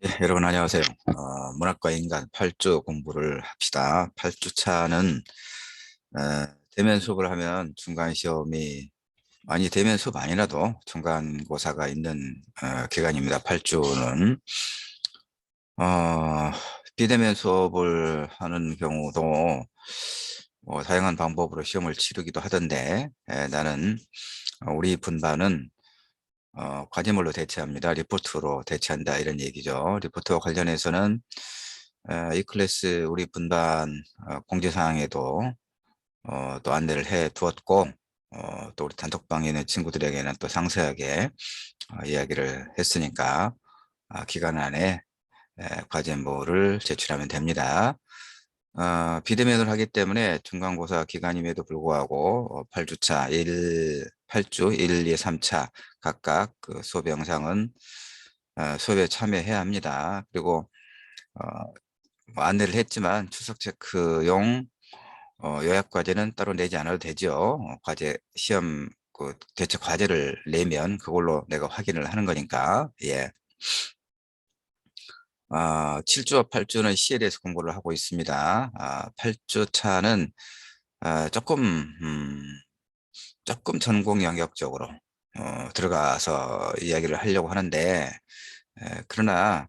예, 여러분 안녕하세요. 문학과 인간 8주 공부를 합시다. 8주 차는 대면 수업을 하면 중간 시험이 아니 대면 수업 아니라도 중간고사가 있는 기간입니다. 8주는 비대면 수업을 하는 경우도 다양한 방법으로 시험을 치르기도 하던데 나는 우리 분반은 과제물로 대체합니다. 리포트로 대체한다 이런 얘기죠. 리포트와 관련해서는 이 클래스 우리 분반 공지사항에도 또 안내를 해 두었고 또 우리 단톡방에 있는 친구들에게는 또 상세하게 이야기를 했으니까 기간 안에 과제물을 제출하면 됩니다. 비대면을 하기 때문에 중간고사 기간임에도 불구하고 8주차 8주 1, 2, 3차 각각 그 수업 영상은 수업에 참여해야 합니다. 그리고 뭐 안내를 했지만 출석 체크용 요약 과제는 따로 내지 않아도 되죠. 과제 시험 그 대체 과제를 내면 그걸로 내가 확인을 하는 거니까. 예. 7주와 8주는 C에 대해서 공부를 하고 있습니다. 8주 차는 조금 조금 전공 영역적으로 들어가서 이야기를 하려고 하는데 그러나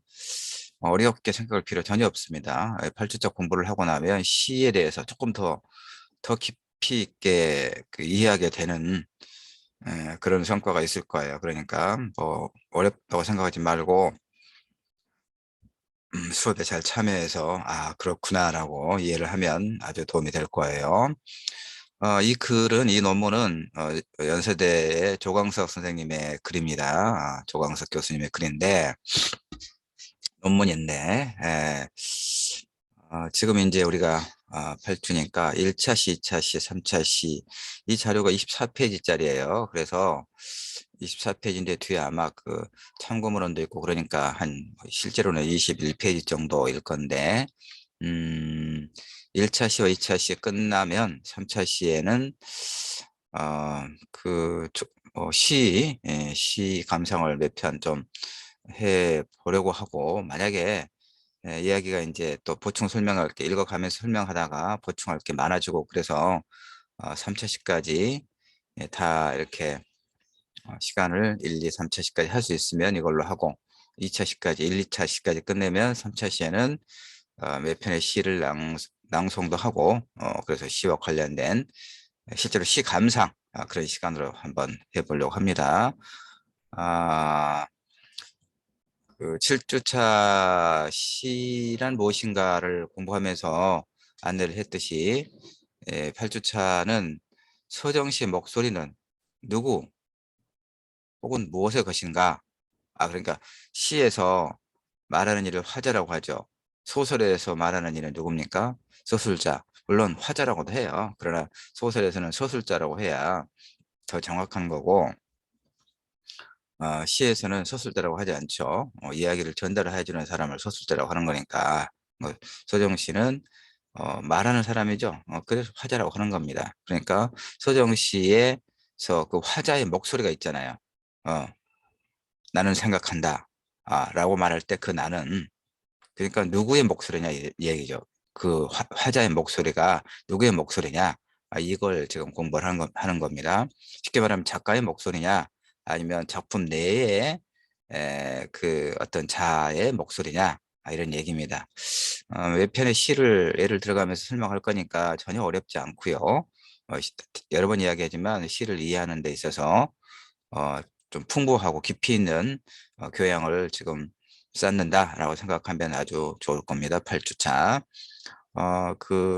어렵게 생각할 필요 전혀 없습니다. 8주차 공부를 하고 나면 시에 대해서 조금 더 깊이 있게 그 이해하게 되는 그런 성과가 있을 거예요. 그러니까 뭐 어렵다고 생각하지 말고 수업에 잘 참여해서 그렇구나라고 이해를 하면 아주 도움이 될 거예요. 이 글은 이 논문은 연세대의 조광석 선생님의 글입니다. 조광석 교수님의 글인데 논문인데 지금 이제 우리가 8주니까 1차 시, 2차 시, 3차 시 이 자료가 24페이지짜리예요. 그래서 24페이지인데 뒤에 아마 그 참고문헌도 있고 그러니까 한 실제로는 21페이지 정도일 건데 1차 시와 2차 시 끝나면 3차 시에는 시 감상을 몇 편 좀 해 보려고 하고 만약에 이야기가 이제 또 보충 설명할 게 읽어가면서 설명하다가 보충할 게 많아지고 그래서 3차 시까지 다 이렇게 시간을 1, 2, 3차 시까지 할 수 있으면 이걸로 하고 2차 시까지 1, 2차 시까지 끝내면 3차 시에는 몇 편의 시를 낭송도 하고 그래서 시와 관련된 실제로 시 감상 그런 시간으로 한번 해보려고 합니다. 아, 그 7주차 시란 무엇인가를 공부하면서 안내를 했듯이 8주차는 서정시의 목소리는 누구 혹은 무엇의 것인가? 그러니까 시에서 말하는 일을 화자라고 하죠. 소설에서 말하는 일은 누굽니까? 서술자. 물론 화자라고도 해요. 그러나 소설에서는 서술자라고 해야 더 정확한 거고 시에서는 서술자라고 하지 않죠. 이야기를 전달해 주는 사람을 서술자라고 하는 거니까 서정 씨는 말하는 사람이죠. 그래서 화자라고 하는 겁니다. 그러니까 서정 씨에서 그 화자의 목소리가 있잖아요. 어, 나는 생각한다. 라고 말할 때 그 나는 그러니까 누구의 목소리냐 이 얘기죠. 그 화자의 목소리가 누구의 목소리냐 이걸 지금 공부를 하는 겁니다. 쉽게 말하면 작가의 목소리냐 아니면 작품 내에 그 어떤 자의 목소리냐 이런 얘기입니다. 몇 편의 시를 예를 들어가면서 설명할 거니까 전혀 어렵지 않고요. 여러 번 이야기하지만 시를 이해하는 데 있어서 어, 좀 풍부하고 깊이 있는 교양을 지금 쌓는다라고 생각하면 아주 좋을 겁니다. 8주차.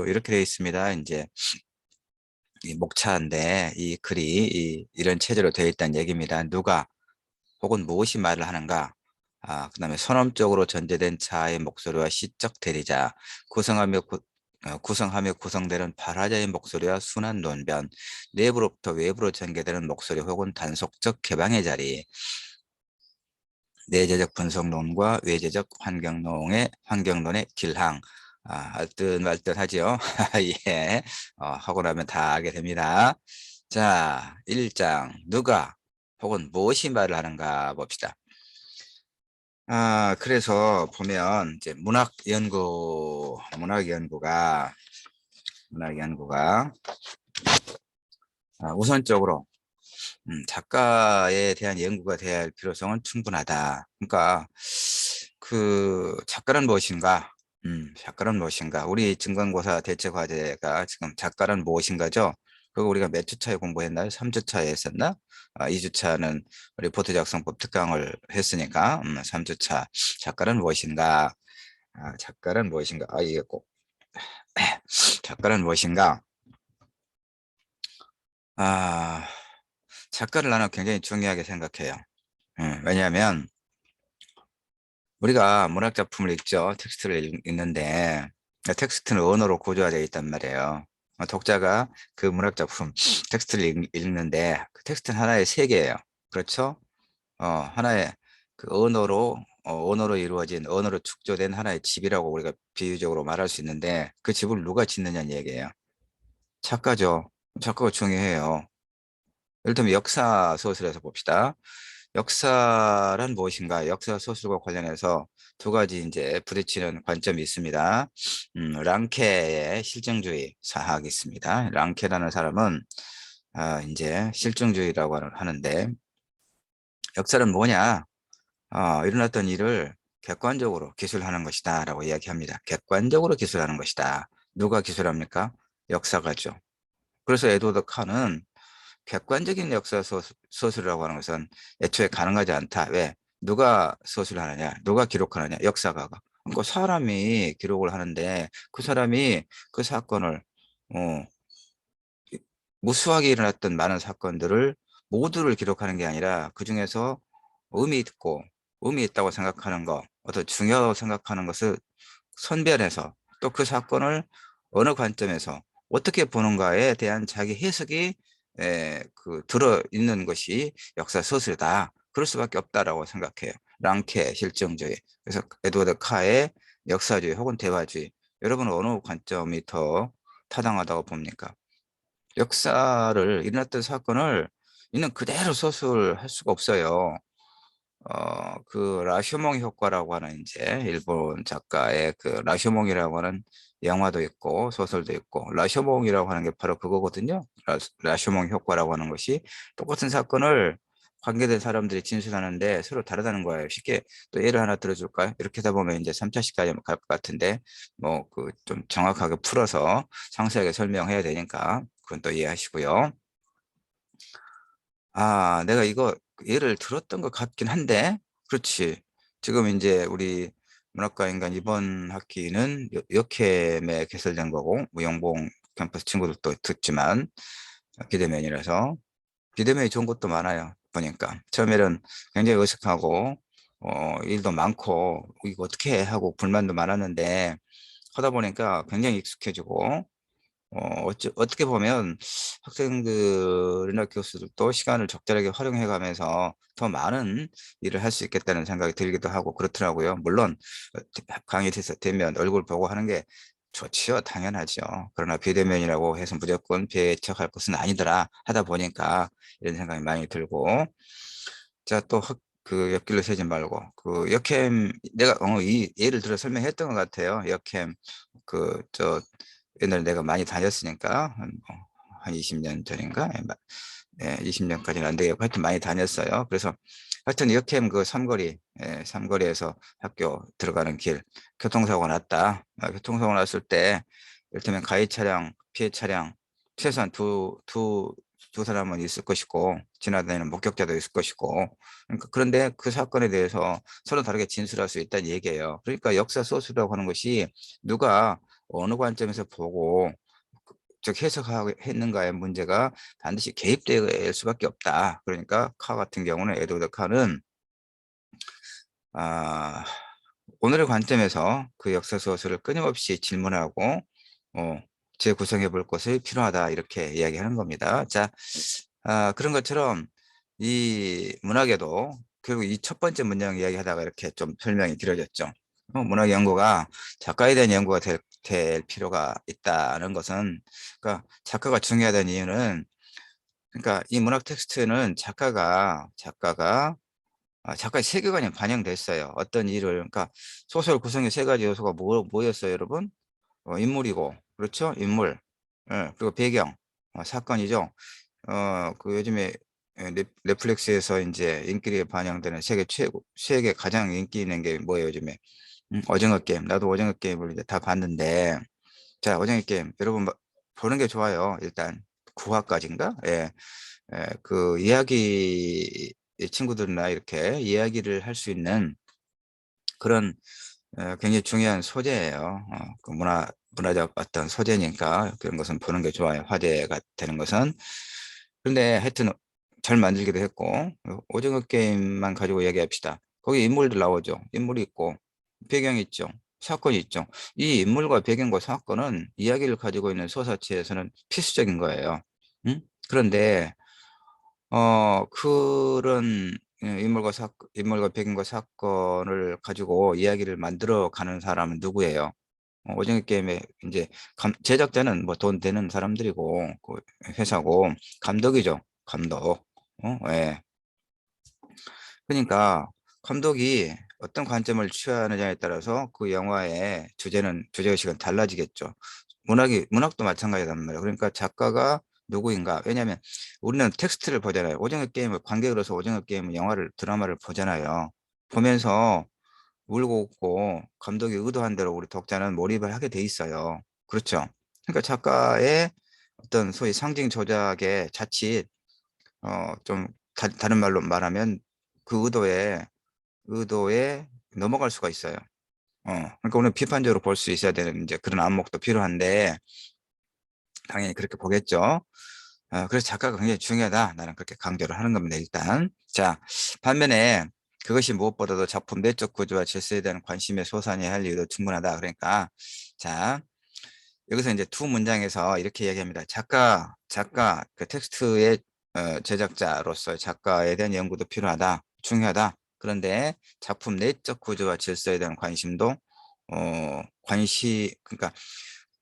이렇게 되어 있습니다. 이제 이 목차인데 이 글이 이런 체제로 되어 있다는 얘기입니다. 누가 혹은 무엇이 말을 하는가? 그다음에 선언적으로 전제된 자의 목소리와 시적 대리자, 구성하며 구성하며 구성되는 발화자의 목소리와 순환 논변, 내부로부터 외부로 전개되는 목소리 혹은 단속적 개방의 자리, 내재적 분석론과 외재적 환경론의 길항. 알듯말듯하죠. 예. 하고 나면 다 알게 됩니다. 자, 1장 누가 혹은 무엇이 말을 하는가 봅시다. 그래서 보면 이제 문학 연구가 우선적으로 작가에 대한 연구가 돼야 할 필요성은 충분하다. 그러니까 그 작가는 무엇인가? 작가는 무엇인가? 우리 중간고사 대체 과제가 지금 작가는 무엇인가죠? 그거 우리가 몇 주차에 공부했나요? 3주차에 했었나? 2주차는 리포트 작성법 특강을 했으니까 3주차 작가는 무엇인가? 작가는 무엇인가? 이게 꼭 작가는 무엇인가? 아, 작가를 나는 굉장히 중요하게 생각해요. 왜냐하면 우리가 문학 작품을 읽죠. 텍스트를 읽는데 텍스트는 언어로 구조화되어 있단 말이에요. 독자가 그 문학 작품 텍스트를 읽는데 그 텍스트는 하나의 세계예요. 그렇죠? 하나의 그 언어로 이루어진 언어로 축조된 하나의 집이라고 우리가 비유적으로 말할 수 있는데 그 집을 누가 짓느냐는 얘기예요. 작가죠. 작가가 중요해요. 예를 들면 역사 소설에서 봅시다. 역사란 무엇인가? 역사 소설과 관련해서 두 가지 이제 부딪히는 관점이 있습니다. 랑케의 실증주의 사학이 있습니다. 랑케라는 사람은 이제 실증주의라고 하는데 역사는 뭐냐? 일어났던 일을 객관적으로 기술하는 것이다라고 이야기합니다. 객관적으로 기술하는 것이다. 누가 기술합니까? 역사가죠. 그래서 에드워드 칸은 객관적인 역사 소설이라고 하는 것은 애초에 가능하지 않다. 왜? 누가 소설을 하느냐? 누가 기록하느냐? 역사가가. 그러니까 사람이 기록을 하는데 그 사람이 그 사건을 어, 무수하게 일어났던 많은 사건들을 모두를 기록하는 게 아니라 그중에서 의미 있고 의미 있다고 생각하는 거, 어떤 중요하다고 생각하는 것을 선별해서 또 그 사건을 어느 관점에서 어떻게 보는가에 대한 자기 해석이 들어 있는 것이 역사 서술이다. 그럴 수밖에 없다라고 생각해요. 랑케 실증주의. 그래서 에드워드 카의 역사주의 혹은 대화주의. 여러분은 어느 관점이 더 타당하다고 봅니까? 역사를 일어났던 사건을 있는 그대로 서술할 수가 없어요. 그 라쇼몽 효과라고 하는 이제 일본 작가의 그 라쇼몽이라고 하는 영화도 있고 소설도 있고 라쇼몽이라고 하는 게 바로 그거거든요. 라쇼몽 효과라고 하는 것이 똑같은 사건을 관계된 사람들이 진술하는데 서로 다르다는 거예요. 쉽게 또 예를 하나 들어줄까요? 이렇게 하다 보면 이제 3차시까지 갈 것 같은데 뭐 그 좀 정확하게 풀어서 상세하게 설명해야 되니까 그건 또 이해하시고요. 내가 이거 예를 들었던 것 같긴 한데, 그렇지. 지금 이제 우리 문학과 인간 이번 학기는 역캠에 개설된 거고, 뭐 영봉 캠퍼스 친구들도 듣지만, 비대면이라서, 비대면이 좋은 것도 많아요. 보니까. 처음에는 굉장히 어색하고, 일도 많고, 이거 어떻게 해? 하고 불만도 많았는데, 하다 보니까 굉장히 익숙해지고, 어떻게 보면 학생들이나 교수들도 시간을 적절하게 활용해 가면서 더 많은 일을 할 수 있겠다는 생각이 들기도 하고 그렇더라고요. 물론 강의 되면 얼굴 보고 하는 게 좋지요. 당연하죠. 그러나 비대면이라고 해서 무조건 배척할 것은 아니더라 하다 보니까 이런 생각이 많이 들고 자, 또 그 옆길로 새지 말고 그 역캠 내가 이 예를 들어 설명했던 것 같아요. 역캠 저 옛날에 내가 많이 다녔으니까 한 20년 전인가? 20년까지는 안 되겠고 하여튼 많이 다녔어요. 그래서 하여튼 역캠 그 삼거리에서 학교 들어가는 길 교통사고가 났다. 교통사고 났을 때 이를테면 가해 차량, 피해 차량 최소한 두 사람은 있을 것이고 지나다니는 목격자도 있을 것이고 그러니까 그런데 그 사건에 대해서 서로 다르게 진술할 수 있다는 얘기예요. 그러니까 역사 소수라고 하는 것이 누가 어느 관점에서 보고 즉 해석했는가의 문제가 반드시 개입될 수밖에 없다. 그러니까 카 같은 경우는 에드워드 카는 아, 오늘의 관점에서 그 역사 소설을 끊임없이 질문하고 재구성해 볼 것이 필요하다 이렇게 이야기하는 겁니다. 자, 그런 것처럼 이 문학에도 결국 이 첫 번째 문장 이야기하다가 이렇게 좀 설명이 길어졌죠. 문학 연구가 작가에 대한 연구가 될 필요가 있다는 것은 그러니까 작가가 중요하다는 이유는 그러니까 이 문학 텍스트는 작가가 작가의 세계관이 반영됐어요. 어떤 일을, 그러니까 소설 구성의 세 가지 요소가 뭐였어요, 여러분? 인물이고, 그렇죠? 인물. 예, 그리고 배경, 사건이죠. 그 요즘에 넷플릭스에서 이제 인기리에 반영되는 세계 가장 인기 있는 게 뭐예요, 요즘에? 오징어 게임. 나도 오징어 게임을 이제 다 봤는데, 자, 오징어 게임. 여러분, 보는 게 좋아요. 일단, 9화까지인가? 예. 그 이야기, 친구들이나 이렇게 이야기를 할 수 있는 그런 굉장히 중요한 소재예요. 그 문화적 어떤 소재니까 그런 것은 보는 게 좋아요. 화제가 되는 것은. 그런데 하여튼 잘 만들기도 했고, 오징어 게임만 가지고 얘기합시다. 거기 인물들 나오죠. 인물이 있고, 배경이 있죠. 사건이 있죠. 이 인물과 배경과 사건은 이야기를 가지고 있는 소사체에서는 필수적인 거예요. 응? 그런데 그런 인물과 배경과 사건을 가지고 이야기를 만들어 가는 사람은 누구예요? 오징어 게임의 이제 제작자는 뭐 돈 되는 사람들이고, 그 회사고, 감독이죠. 감독. 예. 그러니까 감독이 어떤 관점을 취하느냐에 따라서 그 영화의 주제의식은 달라지겠죠. 문학도 마찬가지란 말이에요. 그러니까 작가가 누구인가. 왜냐하면 우리는 텍스트를 보잖아요. 오징어 게임을 관객으로서 오징어 게임 드라마를 보잖아요. 보면서 울고 웃고 감독이 의도한 대로 우리 독자는 몰입을 하게 돼 있어요. 그렇죠. 그러니까 작가의 어떤 소위 상징 조작의 자칫 좀 다른 말로 말하면 그 의도에 넘어갈 수가 있어요. 그러니까 오늘 비판적으로 볼 수 있어야 되는 이제 그런 안목도 필요한데 당연히 그렇게 보겠죠. 그래서 작가가 굉장히 중요하다. 나는 그렇게 강조를 하는 겁니다. 일단. 자, 반면에 그것이 무엇보다도 작품 내적 구조와 질서에 대한 관심의 솟아내야 할 이유도 충분하다. 그러니까 자, 여기서 이제 두 문장에서 이렇게 얘기합니다. 그 텍스트의 제작자로서 작가에 대한 연구도 필요하다. 중요하다. 그런데 작품 내적 구조와 질서에 대한 관심도 그러니까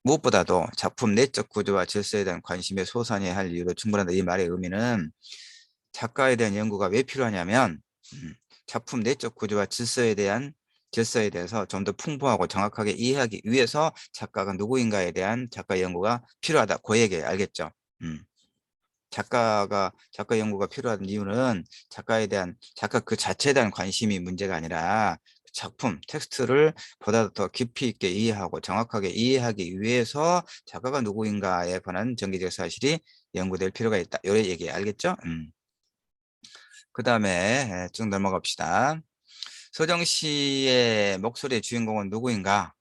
무엇보다도 작품 내적 구조와 질서에 대한 관심에 솟아내야 할 이유도 충분하다. 이 말의 의미는 작가에 대한 연구가 왜 필요하냐면 작품 내적 구조와 질서에 대해서 좀 더 풍부하고 정확하게 이해하기 위해서 작가가 누구인가에 대한 작가 연구가 필요하다. 그 얘기 알겠죠? 음. 작가 연구가 필요한 이유는 작가 그 자체에 대한 관심이 문제가 아니라 작품, 텍스트를 보다 더 깊이 있게 이해하고 정확하게 이해하기 위해서 작가가 누구인가에 관한 정기적 사실이 연구될 필요가 있다. 요 얘기 알겠죠? 그 다음에 쭉 넘어갑시다. 서정 씨의 목소리의 주인공은 누구인가?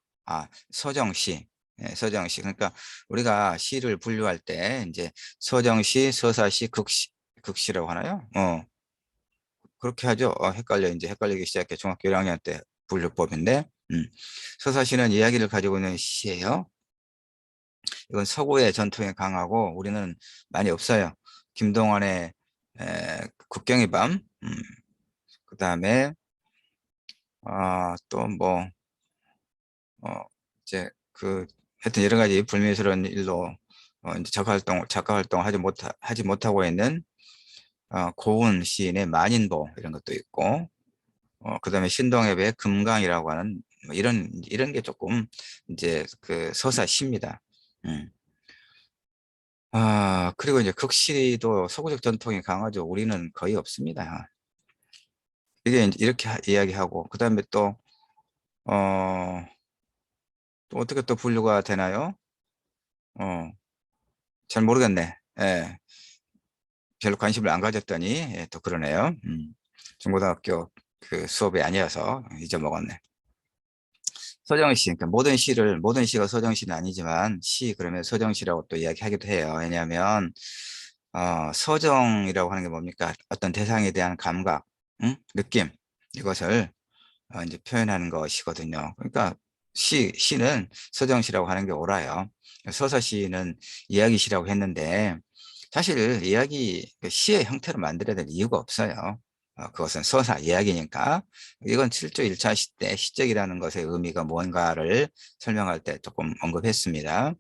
서정 씨. 서정 씨. 그러니까 우리가 시를 분류할 때 이제 서정 씨, 서사 씨, 극시라고 하나요? 그렇게 하죠. 헷갈리기 시작해. 중학교 1학년 때 분류법인데, 서사 시는 이야기를 가지고 있는 시예요. 이건 서구의 전통에 강하고 우리는 많이 없어요. 김동완의 국경의 밤, 그다음에 또 뭐 이제 하여튼 여러 가지 불미스러운 일로 이제 작가 활동 하지 못하고 있는 고은 시인의 만인보 이런 것도 있고, 그다음에 신동엽의 금강이라고 하는 뭐 이런 게 조금 이제 그 서사시입니다. 음. 그리고 이제 극시도 서구적 전통이 강하죠. 우리는 거의 없습니다. 이게 이제 이렇게 이야기하고 그다음에 어, 또 어떻게 또 분류가 되나요? 어, 잘 모르겠네. 예. 별로 관심을 안 가졌더니 또 그러네요. 중고등학교 그 수업이 아니어서 잊어먹었네. 서정 시, 그러니까 모든 시가 서정 시는 아니지만 시 그러면 서정 시라고 또 이야기하기도 해요. 왜냐하면 서정이라고 하는 게 뭡니까? 어떤 대상에 대한 감각, 느낌 이것을 이제 표현하는 것이거든요. 그러니까 시는 서정시라고 하는 게 옳아요. 서사시는 이야기시라고 했는데 사실 그 시의 형태로 만들어야 될 이유가 없어요. 그것은 서사 이야기니까 이건 7조 1차 시대 시적이라는 것의 의미가 뭔가를 설명할 때 조금 언급했습니다.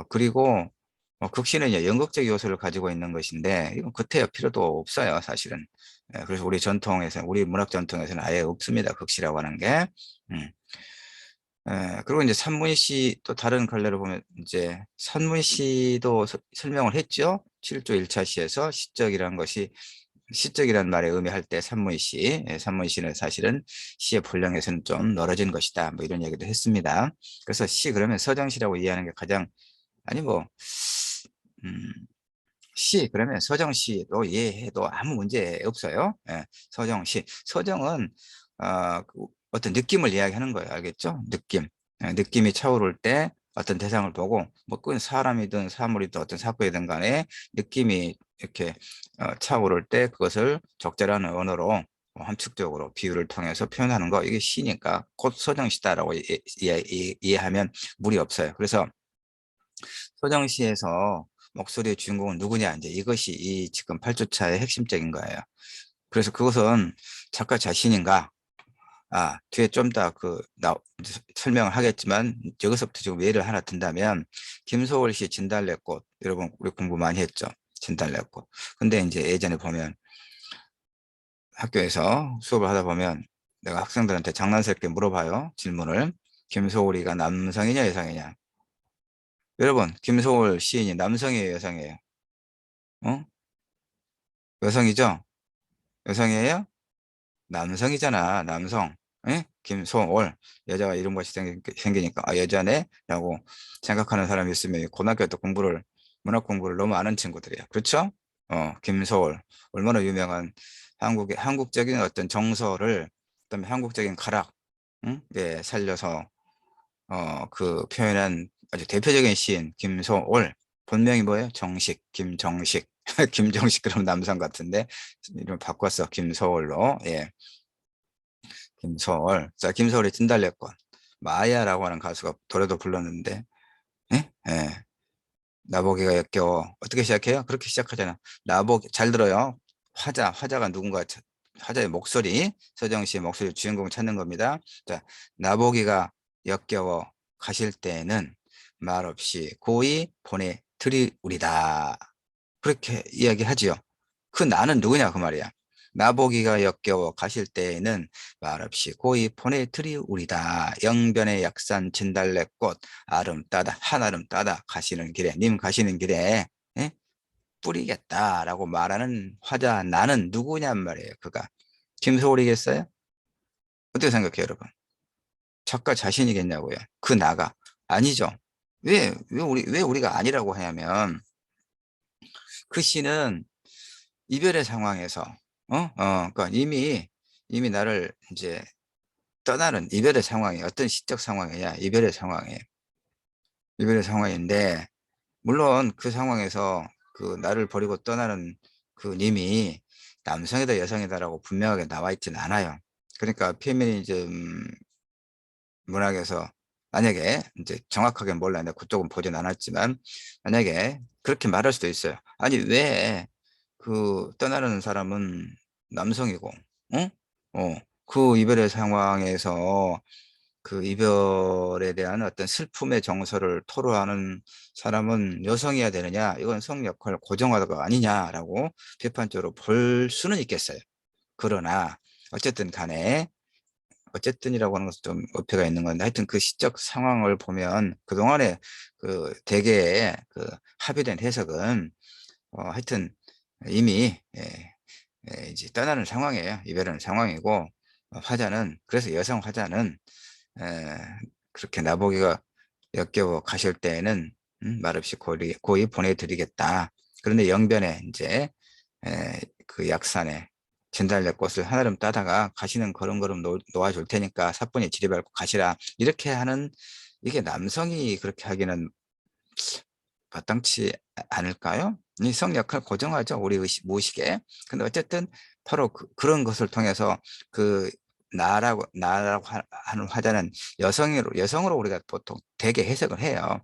그리고 극시는요, 연극적 요소를 가지고 있는 것인데, 이건 구태여 필요도 없어요, 사실은. 그래서 우리 전통에서, 우리 문학 전통에서는 아예 없습니다, 극시라고 하는 게. 음. 그리고 이제 산문시 또 다른 갈래로 보면 이제 산문시도 설명을 했죠. 7조 1차 시에서 시적이라는 것이 시적이라는 말의 의미할 때 산문시, 산문시는 사실은 시의 분량에서는 좀 넓어진 것이다. 뭐 이런 얘기도 했습니다. 그래서 시 그러면 서정시라고 이해하는 게 가장 아니 뭐 음, 시 그러면 서정시로 이해해도 아무 문제 없어요. 서정시 서정은 어떤 느낌을 이야기하는 거예요. 알겠죠? 느낌. 느낌이 차오를 때 어떤 대상을 보고 뭐 그건 사람이든 사물이든 어떤 사건이든 간에 느낌이 이렇게 차오를 때 그것을 적절한 언어로 함축적으로 비유를 통해서 표현하는 거 이게 시니까 곧 서정시다라고 이해하면 무리 없어요. 그래서 서정시에서 목소리의 주인공은 누구냐 이제 이것이 이 지금 8주차의 핵심적인 거예요. 그래서 그것은 작가 자신인가? 뒤에 좀 더 설명을 하겠지만 여기서부터 지금 예를 하나 든다면 김소월 씨 진달래꽃 여러분 우리 공부 많이 했죠. 진달래꽃. 근데 이제 예전에 보면 학교에서 수업을 하다 보면 내가 학생들한테 장난스럽게 물어봐요. 질문을. 김소월이가 남성이냐 여성이냐? 여러분 김소월 시인이 남성이에요 여성이에요? 어? 여성이죠? 여성이에요? 남성이잖아, 남성. 예? 김소월. 여자가 이름같이 생기니까, 여자네? 라고 생각하는 사람이 있으면 고등학교 때 문학 공부를 너무 아는 친구들이야. 그렇죠? 김소월. 얼마나 유명한 한국적인 어떤 정서를, 그다음에 한국적인 가락, 응? 예, 살려서, 그 표현한 아주 대표적인 시인, 김소월. 본명이 뭐예요? 정식, 김정식. 김정식, 그럼 남성 같은데, 이름 바꿨어, 김소월로. 예. 김서울. 자, 김서울의 진달래꽃. 마야라고 하는 가수가 노래도 불렀는데, 예? 예. 나보기가 역겨워. 어떻게 시작해요? 그렇게 시작하잖아. 잘 들어요. 화자가 누군가, 화자의 목소리, 서정 씨의 목소리 주인공 찾는 겁니다. 자, 나보기가 역겨워 가실 때에는 말없이 고이 보내드리우리다. 그렇게 이야기하지요. 그 나는 누구냐 그 말이야. 나보기가 역겨워 가실 때에는 말없이 고이 보내드리우리다. 영변의 약산 진달래꽃 아름 따다 한아름 따다 가시는 길에 님 가시는 길에 예? 뿌리겠다라고 말하는 화자 나는 누구냔 말이에요. 그가 김소월이겠어요? 어떻게 생각해요 여러분? 작가 자신이겠냐고요. 그 나가 아니죠. 왜 우리가 아니라고 하냐면 그 시는 이별의 상황에서 그러니까 이미 나를 이제 떠나는 이별의 상황이 어떤 시적 상황이냐 이별의 상황인데 물론 그 상황에서 그 나를 버리고 떠나는 그 님이 남성이다 여성이다라고 분명하게 나와 있지는 않아요. 그러니까 페미니즘 문학에서 만약에 이제 정확하게 몰라 내가 그쪽은 보진 않았지만 만약에 그렇게 말할 수도 있어요. 아니 왜 그 떠나는 사람은 남성이고 어? 그 이별의 상황에서 그 이별에 대한 어떤 슬픔의 정서를 토로하는 사람은 여성이어야 되느냐 이건 성 역할 고정화가 아니냐라고 비판적으로 볼 수는 있겠어요. 그러나 어쨌든 간에 어쨌든이라고 하는 것은 좀 어폐가 있는 건데 하여튼 그 시적 상황을 보면 그동안에 그 대개의 그 합의된 해석은 하여튼 이미 이제 떠나는 상황이에요. 이별하는 상황이고 화자는 그래서 여성 화자는 에, 그렇게 나보기가 역겨워 가실 때에는 말없이 고이 보내드리겠다. 그런데 영변에 이제 그 약산에 진달래꽃을 한아름 따다가 가시는 걸음걸음 놓아줄 테니까 사뿐히 지리 밟고 가시라. 이렇게 하는 이게 남성이 그렇게 하기는 마땅치 않을까요? 이 성 역할 고정하죠. 우리 무의식에. 근데 어쨌든 바로 그런 것을 통해서 그 나라고 하는 화자는 여성으로 우리가 보통 대개 해석을 해요.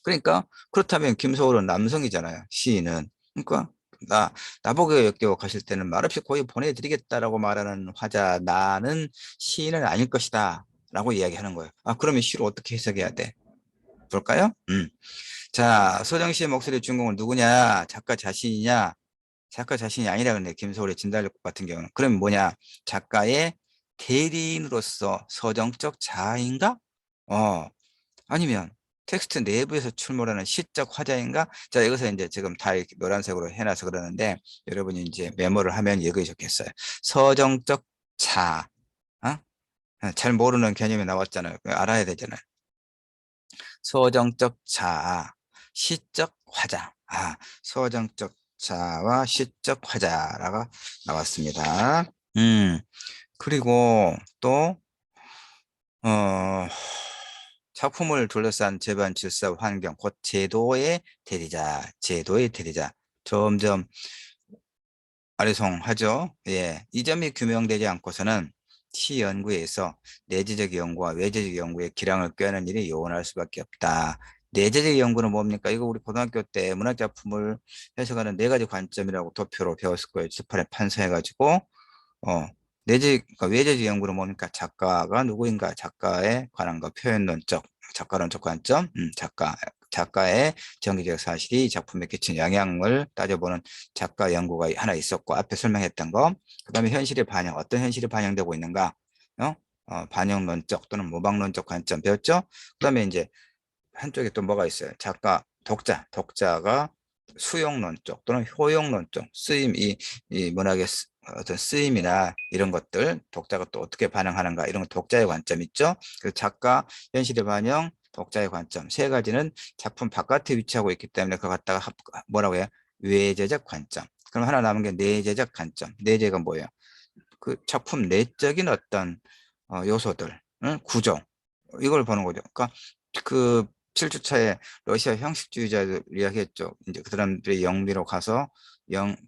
그러니까 그렇다면 김소월은 남성이잖아요. 시인은. 그러니까 나보고 역겨워 가실 때는 말없이 고이 보내드리겠다라고 말하는 화자 나는 시인은 아닐 것이다 라고 이야기하는 거예요. 그러면 시를 어떻게 해석해야 돼? 볼까요? 자, 소정 씨의 목소리 주인공은 누구냐? 작가 자신이냐? 작가 자신이 아니라 그러네. 김소월의 진달래꽃 같은 경우는. 그럼 뭐냐? 작가의 대리인으로서 서정적 자아인가? 어, 아니면 텍스트 내부에서 출몰하는 시적 화자인가? 자, 이것을 이제 지금 다 이렇게 노란색으로 해놔서 그러는데 여러분이 이제 메모를 하면 이거 적겠어요. 서정적 자아. 어? 잘 모르는 개념이 나왔잖아요. 알아야 되잖아요. 소정적 자아, 시적 화자. 소정적 자와 시적 화자라고 나왔습니다. 그리고 또, 어, 작품을 둘러싼 재반 질서 환경, 곧 제도의 대리자. 점점 아리송하죠. 예. 이 점이 규명되지 않고서는 시 연구에서 내재적 연구와 외재적 연구의 기량을 꾀하는 일이 요원할 수밖에 없다. 내재적 연구는 뭡니까? 이거 우리 고등학교 때 문학작품을 해석하는 네 가지 관점이라고 도표로 배웠을 거예요. 칠판에 판서해가지고, 그러니까 외재적 연구는 뭡니까? 작가가 누구인가? 작가에 관한 거, 표현론적, 작가론적 관점, 작가의 정기적 사실이 이 작품에 끼친 영향을 따져보는 작가 연구가 하나 있었고, 앞에 설명했던 거, 그 다음에 현실의 반영, 어떤 현실이 반영되고 있는가, 어? 반영론적 또는 모방론적 관점 배웠죠? 그 다음에 이제 한쪽에 또 뭐가 있어요? 독자가 수용론적 또는 효용론적 쓰임, 이 문학의 어떤 쓰임이나 이런 것들, 독자가 또 어떻게 반응하는가, 이런 거 독자의 관점 있죠? 그 작가, 현실의 반영, 독자의 관점, 세 가지는 작품 바깥에 위치하고 있기 때문에 그거 갖다가 뭐라고 해요? 외재적 관점. 그럼 하나 남은 게 내재적 관점. 내재가 뭐예요? 그 작품 내적인 어떤 요소들, 응? 구조, 이걸 보는 거죠. 그러니까 그 7주차에 러시아 형식주의자들 이야기했죠. 이제 그 사람들이 영미로 가서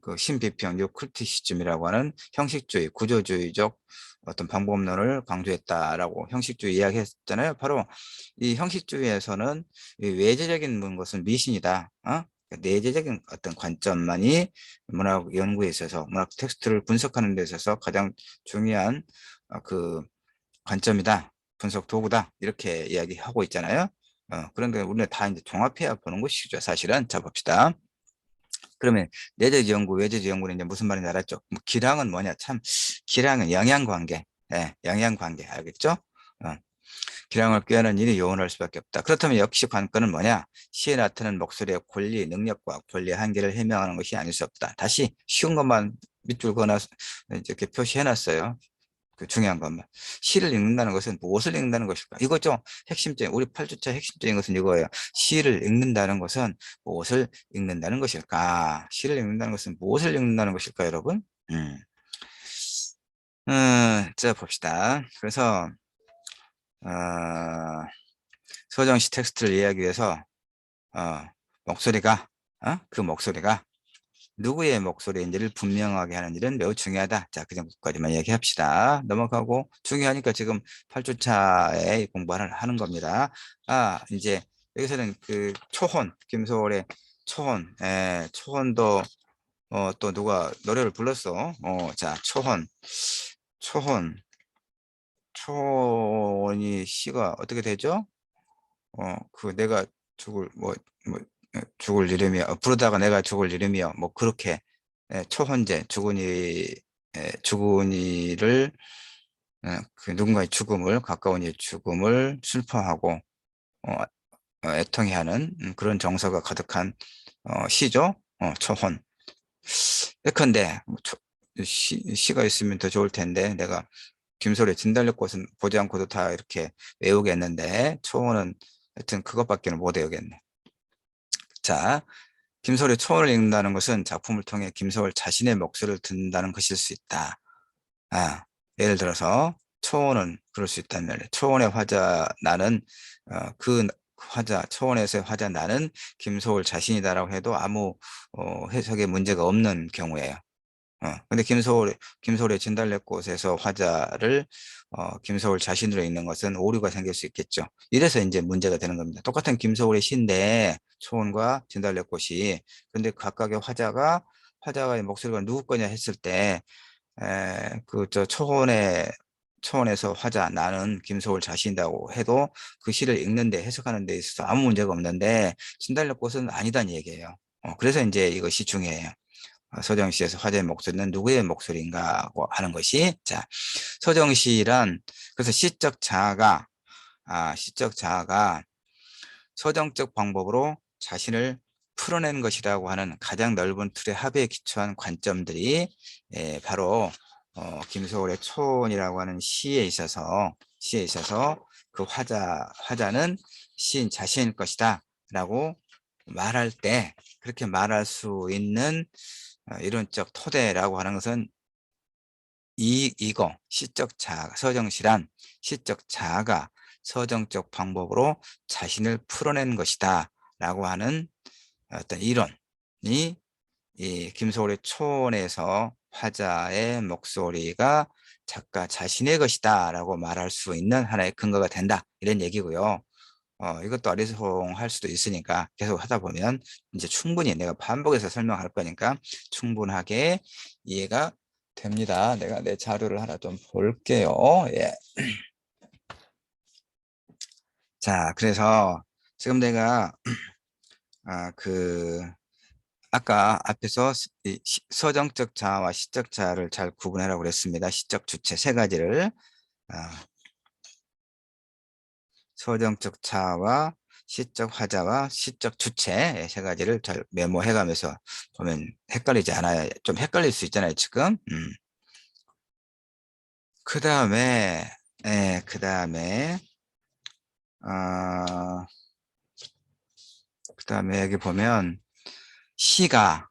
그 신비평 요크리티시즘이라고 하는 형식주의, 구조주의적 어떤 방법론을 강조했다라고 형식주의 이야기했잖아요. 바로 이 형식주의에서는 이 외재적인 것은 미신이다. 내재적인 어떤 관점만이 문학 연구에 있어서 문학 텍스트를 분석하는 데 있어서 가장 중요한 그 관점이다. 분석 도구다. 이렇게 이야기하고 있잖아요. 그런데 우리는 다 이제 종합해야 보는 것이죠. 사실은. 자, 봅시다. 그러면 내재적 연구, 외재적 연구는 이제 무슨 말인지 알았죠? 뭐 기량은 뭐냐? 참, 기량은 영향관계. 예, 영향관계. 알겠죠? 어, 기량을 꾀하는 일이 요원할 수밖에 없다. 그렇다면 역시 관건은 뭐냐? 시에 나타나는 목소리의 권리, 능력과 권리의 한계를 해명하는 것이 아닐 수 없다. 다시 쉬운 것만 밑줄 그어놔 이렇게 표시해놨어요. 그 중요한 것만. 시를 읽는다는 것은 무엇을 읽는다는 것일까? 이거죠. 핵심적인, 우리 8주차 핵심적인 것은 이거예요. 시를 읽는다는 것은 무엇을 읽는다는 것일까? 시를 읽는다는 것은 무엇을 읽는다는 것일까, 여러분? 음. 자, 봅시다. 그래서, 어, 서정시 텍스트를 이해하기 위해서, 어, 목소리가, 그 목소리가 누구의 목소리인지를 분명하게 하는 일은 매우 중요하다. 자, 그 정도까지만 얘기합시다. 넘어가고 중요하니까 지금 8주차에 공부를 하는 겁니다. 이제 여기서는 그 초혼, 김소월의 초혼, 초혼도 또 누가 노래를 불렀어. 자, 초혼, 초혼이 시가 어떻게 되죠? 그 내가 죽을 뭐 죽을 이름이야. 부르다가 내가 죽을 이름이요. 뭐 그렇게 초혼제 죽은이를 그 누군가의 죽음을 가까운 이의 죽음을 슬퍼하고 어, 애통해하는 그런 정서가 가득한 시죠. 초혼. 예컨대 뭐 시가 있으면 더 좋을 텐데 내가 김소래 진달래꽃은 보지 않고도 다 이렇게 외우겠는데 초혼은 하여튼 그것밖에는 못 외우겠네. 자, 김소월의 초혼을 읽는다는 것은 작품을 통해 김소월 자신의 목소리를 듣는다는 것일 수 있다. 예를 들어서 초혼은 그럴 수 있다는 말이에요. 초혼의 화자 나는 그 화자 초혼에서의 화자 나는 김소월 자신이다라고 해도 아무 해석에 문제가 없는 경우예요. 근데 김소월의 진달래꽃에서 화자를 김소월 자신으로 읽는 것은 오류가 생길 수 있겠죠. 이래서 이제 문제가 되는 겁니다. 똑같은 김소월의 시인데 초원과 진달래꽃이 근데 각각의 화자의 목소리가 누구 거냐 했을 때 그 저 초원의 초원에서 화자 나는 김소월 자신이다고 해도 그 시를 읽는데 해석하는 데 있어서 아무 문제가 없는데 진달래꽃은 아니다는 얘기예요. 그래서 이제 이것이 중요해요. 서정시에서 화자의 목소리는 누구의 목소리인가 하는 것이, 자, 서정시란, 그래서 시적 자아가 서정적 방법으로 자신을 풀어낸 것이라고 하는 가장 넓은 틀의 합의에 기초한 관점들이 바로 김소월의 초원이라고 하는 시에 있어서 그 화자는 시인 자신일 것이다 라고 말할 때, 그렇게 말할 수 있는 이론적 토대라고 하는 것은 이거 시적 자아, 서정시란 시적 자아가 서정적 방법으로 자신을 풀어낸 것이다 라고 하는 어떤 이론이 이 김소월의 초원에서 화자의 목소리가 작가 자신의 것이다 라고 말할 수 있는 하나의 근거가 된다, 이런 얘기고요. 이것도 어리송할 수도 있으니까 계속 하다 보면 이제 충분히 내가 반복해서 설명할 거니까 충분하게 이해가 됩니다. 내가 내 자료를 하나 좀 볼게요. 예. 자, 그래서 지금 내가 아까 앞에서 서정적 자아와 시적 자아를 잘 구분하라고 그랬습니다. 시적 주체 세 가지를. 서정적 자아와 시적 화자와 시적 주체 세 가지를 잘 메모해 가면서 보면 헷갈리지 않아요. 좀 헷갈릴 수 있잖아요, 지금. 그 다음에, 어, 그 다음에 여기 보면 시가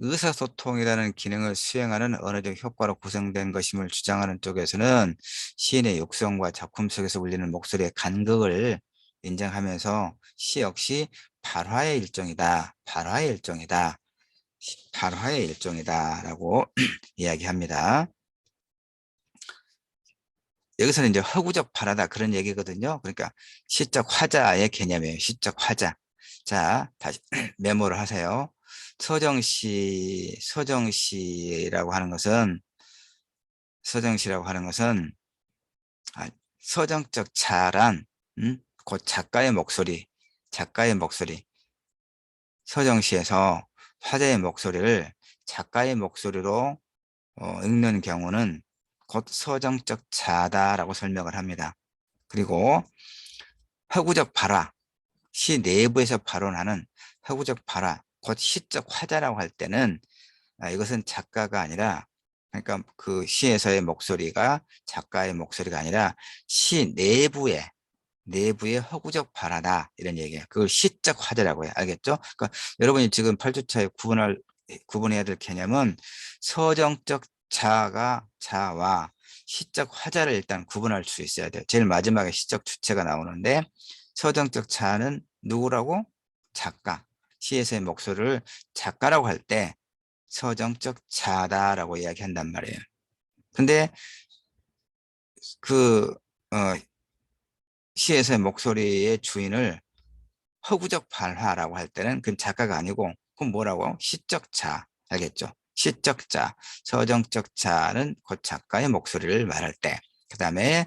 의사소통이라는 기능을 수행하는 언어적 효과로 구성된 것임을 주장하는 쪽에서는 시인의 육성과 작품 속에서 울리는 목소리의 간극을 인정하면서 시 역시 발화의 일종이다. 발화의 일종이다라고 이야기합니다. 여기서는 이제 허구적 발화다 그런 얘기거든요. 그러니까 시적 화자의 개념이에요. 시적 화자. 자, 다시 메모를 하세요. 서정시라고 하는 것은 아, 서정적 자란, 곧 작가의 목소리. 서정시에서 화자의 목소리를 작가의 목소리로 읽는 경우는 곧 서정적 자다라고 설명을 합니다. 그리고 허구적 발화, 시 내부에서 발언하는 허구적 발화, 곧 시적 화자라고 할 때는 이것은 작가가 아니라, 그러니까 그 시에서의 목소리가 작가의 목소리가 아니라 시 내부의 허구적 발화다, 이런 얘기예요. 그걸 시적 화자라고 해요. 알겠죠? 그러니까 여러분이 지금 8주차에 구분해야 될 개념은 서정적 자아와 시적 화자를 일단 구분할 수 있어야 돼요. 제일 마지막에 시적 주체가 나오는데, 서정적 자아는 누구라고? 작가. 시에서의 목소리를 작가라고 할 때 서정적 자다라고 이야기한단 말이에요. 근데 그 시에서의 목소리의 주인을 허구적 발화라고 할 때는 그건 작가가 아니고, 그건 뭐라고? 시적 자. 알겠죠? 시적 자. 서정적 자는 곧 작가의 목소리를 말할 때. 그 다음에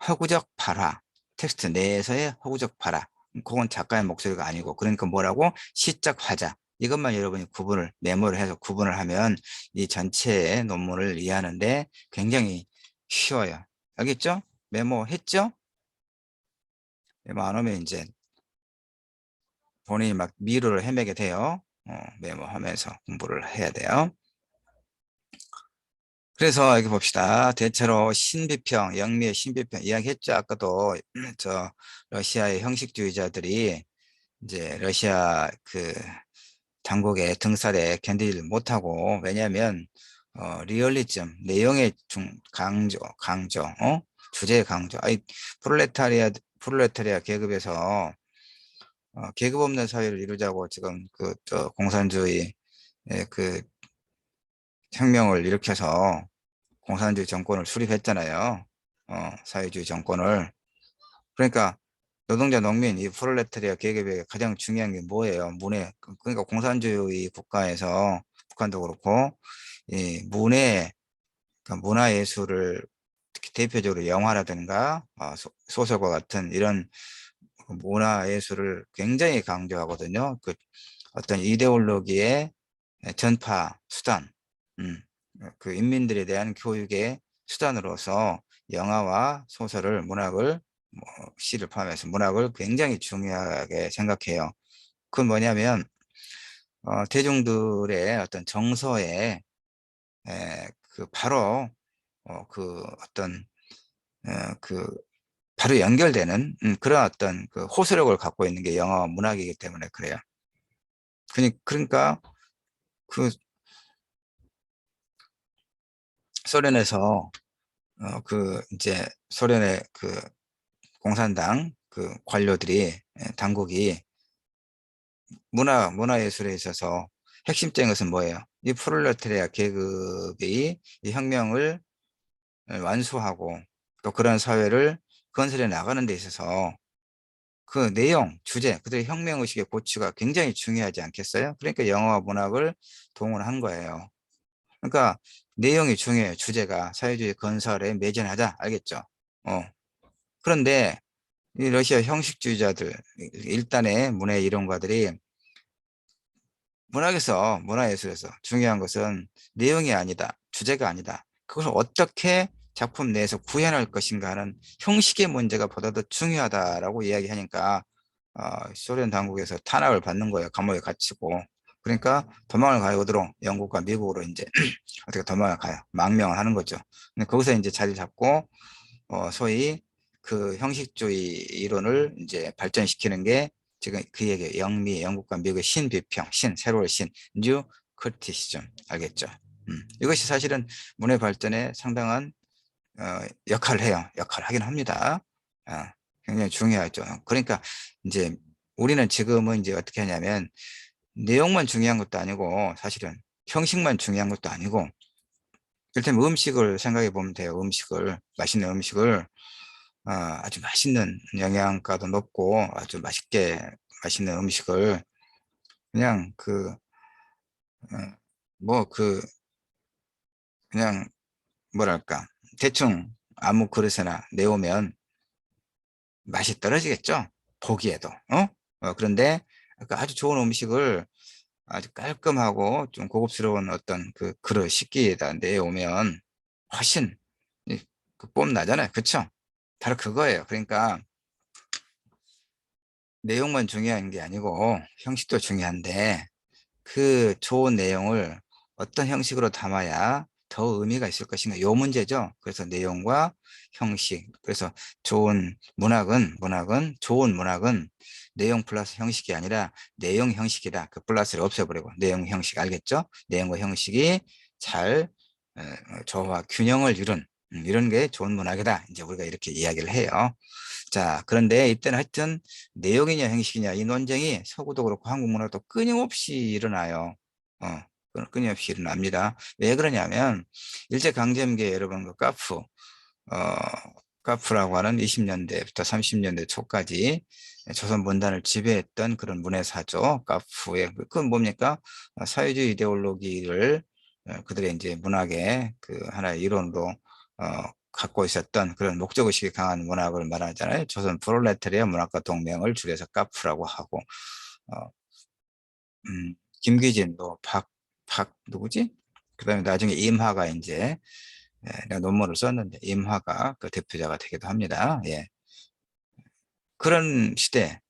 허구적 발화. 텍스트 내에서의 허구적 발화. 그건 작가의 목소리가 아니고, 그러니까 뭐라고? 시적 화자. 이것만 여러분이 메모를 해서 구분을 하면 이 전체의 논문을 이해하는데 굉장히 쉬워요. 알겠죠? 메모했죠? 메모 안 오면 이제 본인이 막 미루를 헤매게 돼요. 메모하면서 공부를 해야 돼요. 그래서 여기 봅시다. 대체로 신비평, 영미의 신비평 이야기했죠. 아까도 저 러시아의 형식주의자들이 이제 러시아 그 당국의 등살에 견디지 못하고, 왜냐하면 리얼리즘, 내용의 주제의 강조. 프롤레타리아 계급에서 계급 없는 사회를 이루자고 지금 공산주의 그 혁명을 일으켜서 공산주의 정권을 수립했잖아요. 사회주의 정권을. 그러니까 노동자, 농민, 이 프롤레타리아 계급의 가장 중요한 게 뭐예요? 그러니까 공산주의 국가에서 북한도 그렇고 이 문의 그러니까 문화예술을 특히 대표적으로 영화라든가 소설과 같은 이런 문화예술을 굉장히 강조하거든요. 그 어떤 이데올로기의 전파 수단, 음, 그 인민들에 대한 교육의 수단으로서 영화와 소설을 문학을 시를 포함해서 문학을 굉장히 중요하게 생각해요. 그건 뭐냐면 대중들의 어떤 정서에 그 바로 그 어떤 그 바로 연결되는 그런 어떤 그 호소력을 갖고 있는 게 영화와 문학이기 때문에 그래요. 그러니까 그 소련에서 그 이제 소련의 그 공산당 그 관료들이 당국이 문화예술에 있어서 핵심적인 것은 뭐예요? 이 프롤레타리아 계급이 이 혁명을 완수하고 또 그런 사회를 건설해 나가는 데 있어서 그 내용, 주제, 그들의 혁명의식의 고취가 굉장히 중요하지 않겠어요? 그러니까 영화와 문학을 동원한 거예요. 그러니까 내용이 중요해요. 주제가 사회주의 건설에 매진하자. 알겠죠? 어. 그런데 이 러시아 형식주의자들, 일단의 문화 이론가들이 문화예술에서 중요한 것은 내용이 아니다. 주제가 아니다. 그걸 어떻게 작품 내에서 구현할 것인가 하는 형식의 문제가 보다 더 중요하다라고 이야기하니까 소련 당국에서 탄압을 받는 거예요. 감옥에 갇히고. 그러니까 도망을 가요. 어디로? 영국과 미국으로 이제 어떻게 도망을 가요. 망명을 하는 거죠. 근데 거기서 이제 자리 잡고 소위 그 형식주의 이론을 이제 발전시키는 게 지금 그 얘기예요. 영국과 미국의 신비평, 새로운 뉴 크리티시즘. 알겠죠? 이것이 사실은 문화 발전에 상당한 역할을 해요. 역할을 하긴 합니다. 어, 굉장히 중요하죠. 그러니까 이제 우리는 지금은 이제 어떻게 하냐면 내용만 중요한 것도 아니고 사실은 형식만 중요한 것도 아니고 일단 음식을 생각해 보면 돼요. 맛있는 음식을 아주 맛있는 영양가도 높고 아주 맛있는 음식을 그냥 뭐 그냥 뭐랄까 대충 아무 그릇에나 내오면 맛이 떨어지겠죠. 보기에도 그런데 아주 좋은 음식을 아주 깔끔하고 좀 고급스러운 어떤 그 그릇 식기에다 내오면 훨씬 그 뽐나잖아요. 그쵸? 바로 그거예요. 그러니까 내용만 중요한 게 아니고 형식도 중요한데 그 좋은 내용을 어떤 형식으로 담아야 더 의미가 있을 것인가 요 문제죠. 그래서 내용과 형식. 그래서 좋은 문학은 내용 플러스 형식이 아니라 내용 형식이다. 그 플러스를 없애버리고 내용 형식. 알겠죠? 내용과 형식이 잘 조화 균형을 이런 게 좋은 문학이다. 이제 우리가 이렇게 이야기를 해요. 자, 그런데 이때는 하여튼 내용이냐 형식이냐 이 논쟁이 서구도 그렇고 한국 문화도 끊임없이 일어나요. 끊임없이 일어납니다. 왜 그러냐면 일제강점기에 여러분 그 카프라고 하는 20년대부터 30년대 초까지 조선 문단을 지배했던 그런 문해사죠. 카프의 그건 뭡니까? 사회주의 이데올로기를 그들의 이제 문학의 그 하나의 이론으로 갖고 있었던 그런 목적의식이 강한 문학을 말하잖아요. 조선 프롤레타리아 문학가 동맹을 줄여서 카프라고 하고 어, 김기진도 누구지? 그다음에 나중에 임화가 이제 내가 논문을 썼는데 임화가 그 대표자가 되기도 합니다. 예. 그런 시대,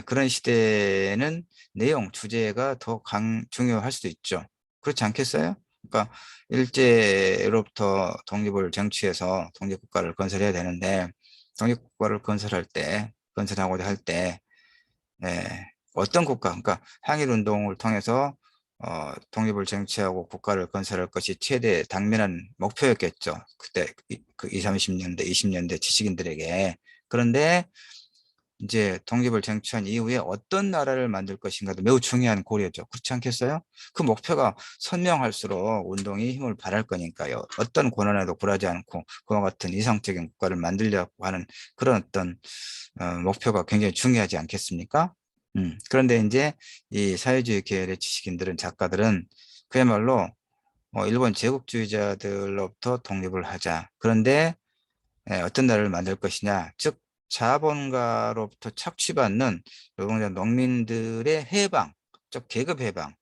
그런 시대는 내용, 주제가 더 중요할 수도 있죠. 그렇지 않겠어요? 그러니까 일제로부터 독립을 쟁취해서 독립국가를 건설해야 되는데 독립국가를 건설하고자 할 때, 어떤 국가, 그러니까 항일운동을 통해서 독립을 쟁취하고 국가를 건설할 것이 최대 당면한 목표였겠죠. 그때 그 20, 30년대, 20년대 지식인들에게. 그런데 이제 독립을 쟁취한 이후에 어떤 나라를 만들 것인가도 매우 중요한 고려죠. 그렇지 않겠어요? 그 목표가 선명할수록 운동이 힘을 발할 거니까요. 어떤 고난에도 굴하지 않고 그와 같은 이상적인 국가를 만들려고 하는 그런 어떤 목표가 굉장히 중요하지 않겠습니까? 그런데 이제 이 사회주의 계열의 지식인들은 작가들은 그야말로 일본 제국주의자들로부터 독립을 하자. 그런데 어떤 나라를 만들 것이냐. 즉 자본가로부터 착취받는 노동자 농민들의 해방, 즉 계급 해방.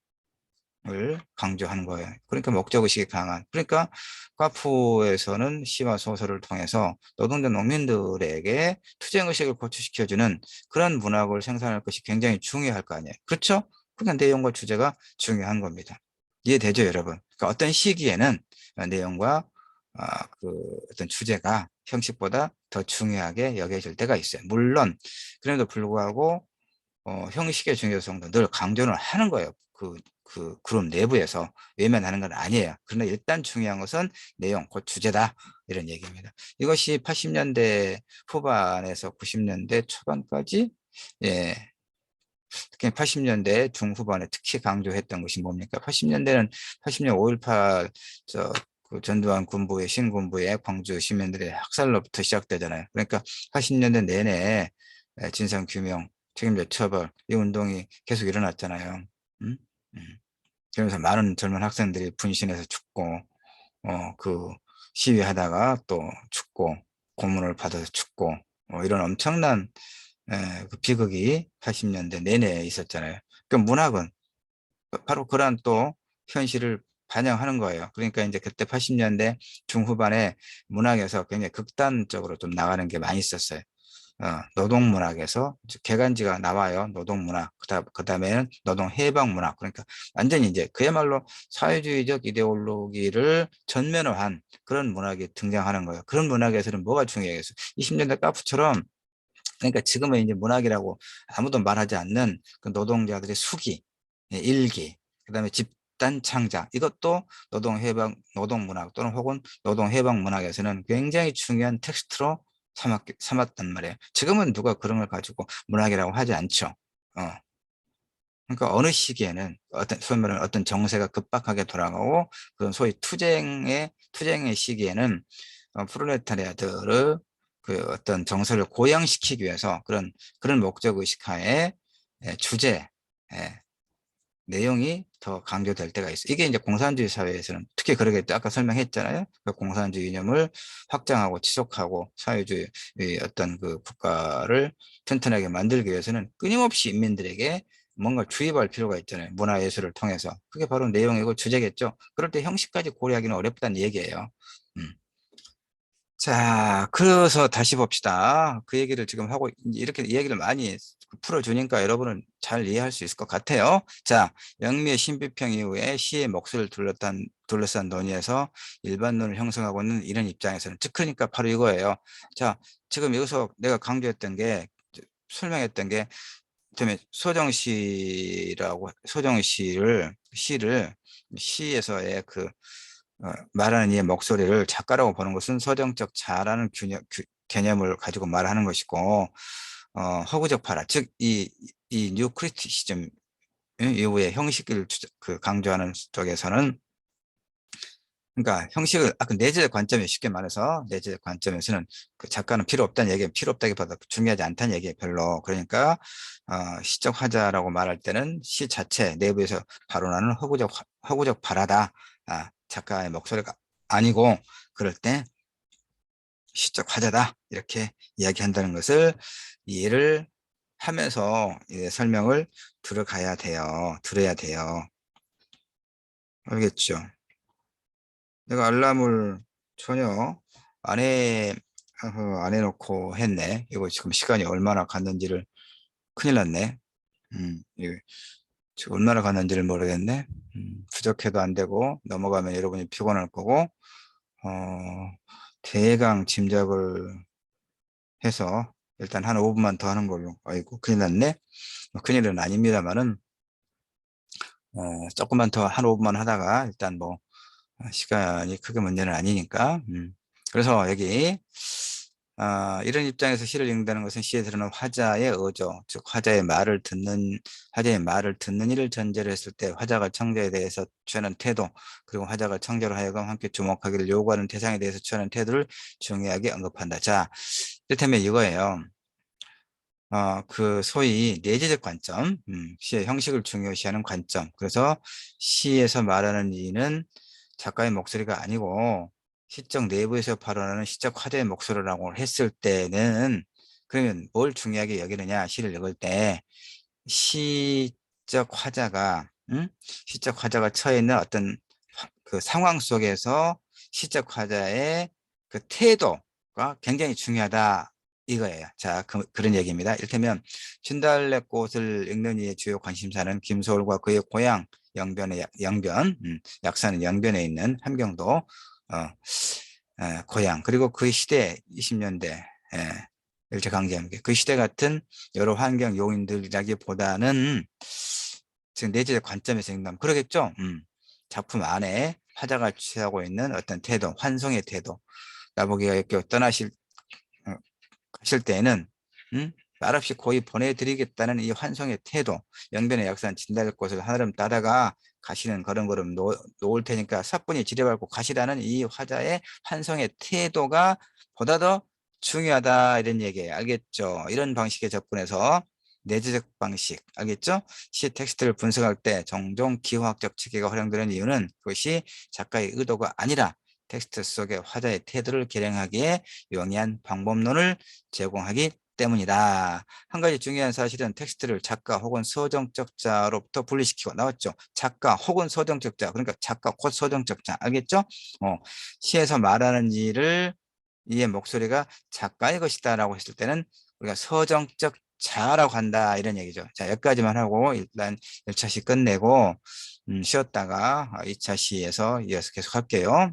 을 강조하는 거예요. 그러니까 목적의식이 강한. 그러니까 카푸에서는 시와 소설을 통해서 노동자 농민들에게 투쟁의식을 고취시켜주는 그런 문학을 생산할 것이 굉장히 중요할 거 아니에요. 그렇죠? 그러니까 내용과 주제가 중요한 겁니다. 이해되죠, 여러분? 그러니까 어떤 시기에는 내용과 그 어떤 주제가 형식보다 더 중요하게 여겨질 때가 있어요. 물론 그럼에도 불구하고 형식의 중요성도 늘 강조를 하는 거예요. 그 그룹 내부에서 외면하는 건 아니에요. 그러나 일단 중요한 것은 내용, 그 주제다. 이런 얘기입니다. 이것이 80년대 후반에서 90년대 초반까지, 예, 특히 80년대 중후반에 특히 강조했던 것이 뭡니까? 80년대는 80년 5.18, 그 전두환 군부의 신군부의 광주 시민들의 학살로부터 시작되잖아요. 그러니까 80년대 내내 진상규명, 책임자 처벌, 이 운동이 계속 일어났잖아요. 음? 음. 그러면서 많은 젊은 학생들이 분신해서 죽고, 그 시위하다가 또 죽고, 고문을 받아서 죽고, 이런 엄청난 그 비극이 80년대 내내 있었잖아요. 그 문학은 바로 그러한 또 현실을 반영하는 거예요. 그러니까 이제 그때 80년대 중후반에 문학에서 굉장히 극단적으로 좀 나가는 게 많이 있었어요. 노동문학에서 개간지가 나와요. 노동문학. 그다음에는 노동해방문학. 그러니까 완전히 이제 그야말로 사회주의적 이데올로기를 전면화한 그런 문학이 등장하는 거예요. 그런 문학에서는 뭐가 중요해서 20년대 카프처럼, 그러니까 지금은 이제 문학이라고 아무도 말하지 않는 그 노동자들의 수기, 일기, 그다음에 집단 창작, 이것도 노동문학 또는 혹은 노동해방문학에서는 굉장히 중요한 텍스트로 삼았단 말이에요. 지금은 누가 그런 걸 가지고 문학이라고 하지 않죠. 어. 그러니까 어느 시기에는 소위 말하는 어떤 정세가 급박하게 돌아가고 그런 소위 투쟁의 시기에는 프롤레타리아들을 그 어떤 정서를 고양시키기 위해서 그런 목적 의식 하에 주제, 예, 내용이 더 강조될 때가 있어요. 이게 이제 공산주의 사회에서는 특히 그러겠죠. 아까 설명했잖아요. 그 공산주의 이념을 확장하고 지속하고 사회주의 어떤 그 국가를 튼튼하게 만들기 위해서는 끊임없이 인민들에게 뭔가 주입할 필요가 있잖아요. 문화예술을 통해서. 그게 바로 내용이고 주제겠죠. 그럴 때 형식까지 고려하기는 어렵다는 얘기예요. 음. 자, 그래서 다시 봅시다. 그 얘기를 지금 하고, 이렇게 이야기를 많이 풀어주니까 여러분은 잘 이해할 수 있을 것 같아요. 자, 영미의 신비평 이후에 시의 목소리를 둘러싼 논의에서 일반론을 형성하고 있는 이런 입장에서는, 즉, 그러니까 바로 이거예요. 자, 지금 여기서 내가 강조했던 게, 설명했던 게, 그다음에 시를, 시에서의 말하는 이의 목소리를 작가라고 보는 것은 서정적 자라는 개념을 가지고 말하는 것이고, 허구적 발화, 즉, 이 뉴크리티시즘 이후에 형식을 강조하는 쪽에서는, 그러니까 형식을, 아까 내재적 관점에 쉽게 말해서 내재적 관점에서는 그 작가는 필요 없다는 얘기, 필요 없다기보다 중요하지 않다는 얘기예요, 별로. 그러니까, 시적 화자라고 말할 때는 시 자체 내부에서 발언하는 허구적 발화다. 작가의 목소리가 아니고, 그럴 때 시적 화자다. 이렇게 이야기한다는 것을 이해를 하면서 설명을 들어야 돼요. 알겠죠? 내가 알람을 전혀 안 해, 안 해놓고 했네. 이거 지금 시간이 얼마나 갔는지를, 큰일 났네. 이거 지금 얼마나 갔는지를 모르겠네. 부족해도 안 되고, 넘어가면 여러분이 피곤할 거고, 대강 짐작을 해서 일단 한 5분만 더 하는 걸로. 아이고, 큰일 났네. 큰일은 아닙니다만은, 조금만 더 한 5분만 하다가 일단 뭐, 시간이 크게 문제는 아니니까. 그래서 여기 이런 입장에서 시를 읽는다는 것은 시에 드러난 화자의 의조, 즉 화자의 말을 듣는 이를 전제로 했을 때 화자가 청자에 대해서 취하는 태도, 그리고 화자가 청자로 하여금 함께 주목하기를 요구하는 대상에 대해서 취하는 태도를 중요하게 언급한다. 자, 이를테면 이거예요. 그 소위 내재적 관점, 시의 형식을 중요시하는 관점. 그래서 시에서 말하는 이는 작가의 목소리가 아니고 시적 내부에서 발언하는 시적 화자의 목소리라고 했을 때는, 그러면 뭘 중요하게 여기느냐, 시를 읽을 때 시적 화자가, 시적 화자가 처해 있는 어떤 그 상황 속에서 시적 화자의 그 태도가 굉장히 중요하다 이거예요. 자, 그런 얘기입니다. 이를테면 진달래꽃을 읽는 이의 주요 관심사는 김소월과 그의 고향 영변의 영변, 약사는 영변에 있는 함경도 고향, 그리고 그 시대 20년대 일제강점기 그 시대 같은 여러 환경 요인들이라기보다는 지금 내재적 관점에서 생각하면 그러겠죠. 작품 안에 화자가 취하고 있는 어떤 태도, 환송의 태도, 나보기가 이렇게 떠나실 어, 하실 때에는 말없이 고이 보내드리겠다는 이 환송의 태도, 영변의 약산 진달래 꽃을 하늘름 따다가 가시는 걸음걸음 놓을 테니까 사뿐히 지려밟고 가시라는 이 화자의 환송의 태도가 보다 더 중요하다 이런 얘기예요. 알겠죠? 이런 방식의 접근에서 내재적 방식, 알겠죠? 시 텍스트를 분석할 때 종종 기호학적 체계가 활용되는 이유는 그것이 작가의 의도가 아니라 텍스트 속의 화자의 태도를 개량하기에 용이한 방법론을 제공하기 때문이다. 한 가지 중요한 사실은 텍스트를 작가 혹은 서정적 자로부터 분리시키고 나왔죠. 작가 혹은 서정적 자, 그러니까 작가 곧 서정적 자, 알겠죠? 시에서 말하는 일을 이의 목소리가 작가의 것이다라고 했을 때는 우리가 서정적 자라고 한다 이런 얘기죠. 자, 여기까지만 하고 일단 1차 시 끝내고 쉬었다가 2차 시에서 이어서 계속 할게요.